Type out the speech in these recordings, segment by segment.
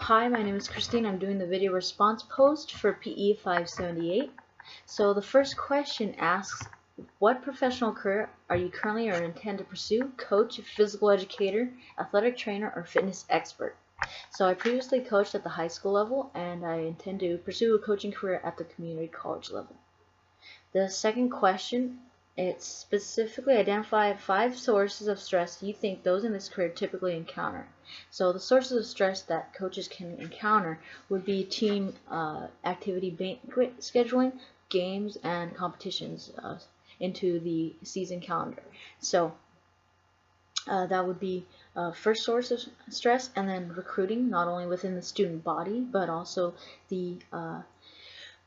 Hi, my name is Christine. I'm doing the video response post for PE 578. So the first question asks, what professional career are you currently or intend to pursue? Coach, physical educator, athletic trainer, or fitness expert? So I previously coached at the high school level and I intend to pursue a coaching career at the community college level. The second question, it specifically identify 5 sources of stress you think those in this career typically encounter. So the sources of stress that coaches can encounter would be team activity banquet scheduling, games, and competitions into the season calendar. So that would be first source of stress, and then recruiting, not only within the student body, but also the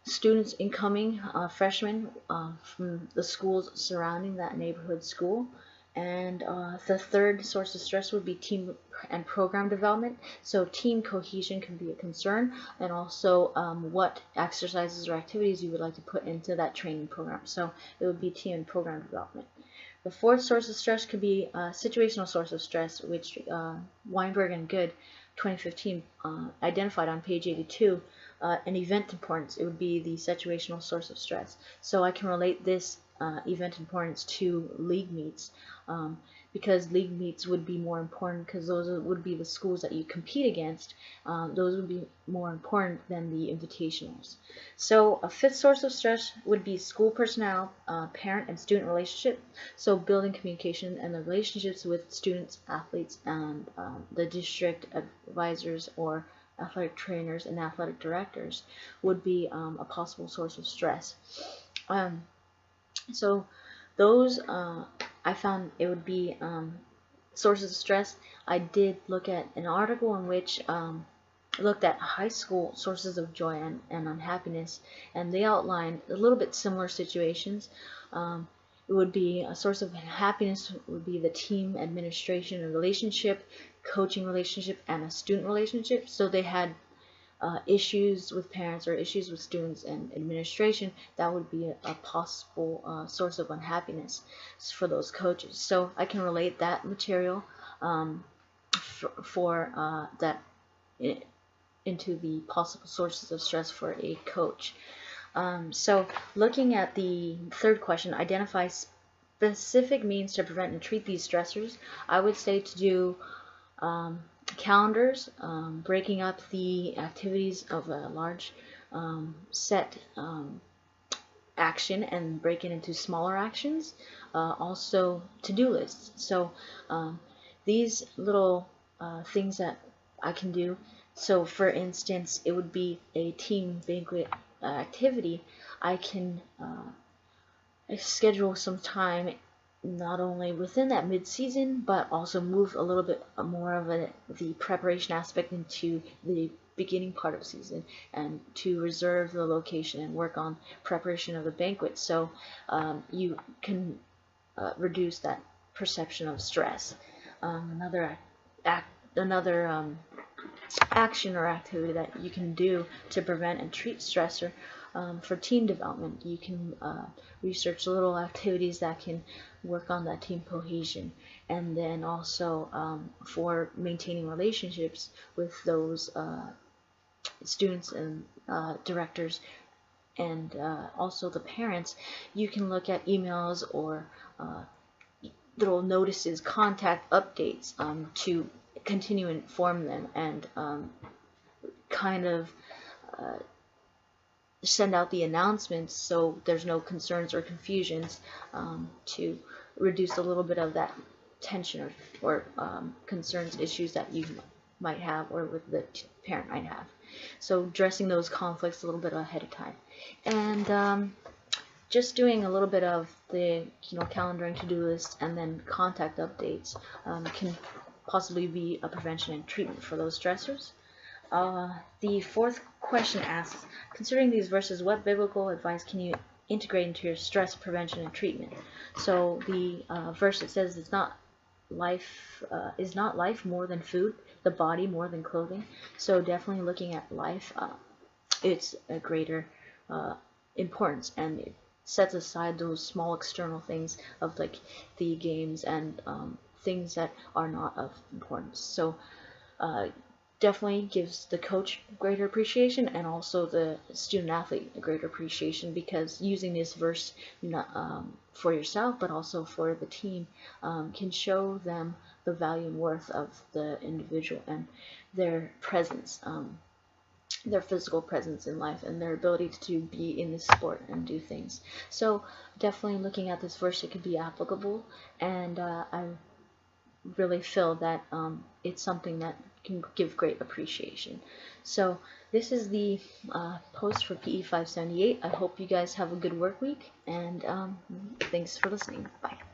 students incoming, freshmen from the schools surrounding that neighborhood school. And the third source of stress would be team and program development. So team cohesion can be a concern, and also what exercises or activities you would like to put into that training program. So it would be team and program development. The fourth source of stress could be a situational source of stress, which Weinberg and Good 2015 identified on page 82. An event importance, it would be the situational source of stress. So I can relate this event importance to league meets, because league meets would be more important because those would be the schools that you compete against. Those would be more important than the invitationals. So a fifth source of stress would be school personnel, parent and student relationship. So building communication and the relationships with students, athletes, and the district advisors or athletic trainers and athletic directors would be a possible source of stress. So those I found it would be sources of stress. I did look at an article in which looked at high school sources of joy and unhappiness, and they outlined a little bit similar situations. It would be a source of happiness would be the team administration and relationship, coaching relationship, and a student relationship. So they had issues with parents or issues with students and administration. That would be a possible source of unhappiness for those coaches. So I can relate that material for that into the possible sources of stress for a coach. So looking at the third question, identify specific means to prevent and treat these stressors, I would say to do calendars, breaking up the activities of a large set action and break it into smaller actions. Also to-do lists. So these little things that I can do. So for instance, it would be a team banquet activity. I can schedule some time not only within that mid-season, but also move a little bit more of the preparation aspect into the beginning part of the season, and to reserve the location and work on preparation of the banquet, so you can reduce that perception of stress. Another action or activity that you can do to prevent and treat stressor for team development, you can research little activities that can work on that team cohesion, and then also for maintaining relationships with those students and directors, and also the parents. You can look at emails or little notices, contact updates to continue to inform them and kind of send out the announcements so there's no concerns or confusions, to reduce a little bit of that tension or concerns, issues that you might have or with the parent might have. So addressing those conflicts a little bit ahead of time, and just doing a little bit of the calendaring, to-do list, and then contact updates can possibly be a prevention and treatment for those stressors. The fourth question asks, considering these verses, what biblical advice can you integrate into your stress prevention and treatment? So the verse that says, "It's not life is not life more than food, the body more than clothing." So definitely looking at life, it's a greater importance, and it sets aside those small external things of like the games and things that are not of importance. So definitely gives the coach greater appreciation and also the student athlete a greater appreciation, because using this verse for yourself but also for the team can show them the value and worth of the individual and their presence, their physical presence in life, and their ability to be in this sport and do things. So definitely looking at this verse, it could be applicable, and I really feel that it's something that can give great appreciation. So this is the post for PE 578. I hope you guys have a good work week, and thanks for listening. Bye.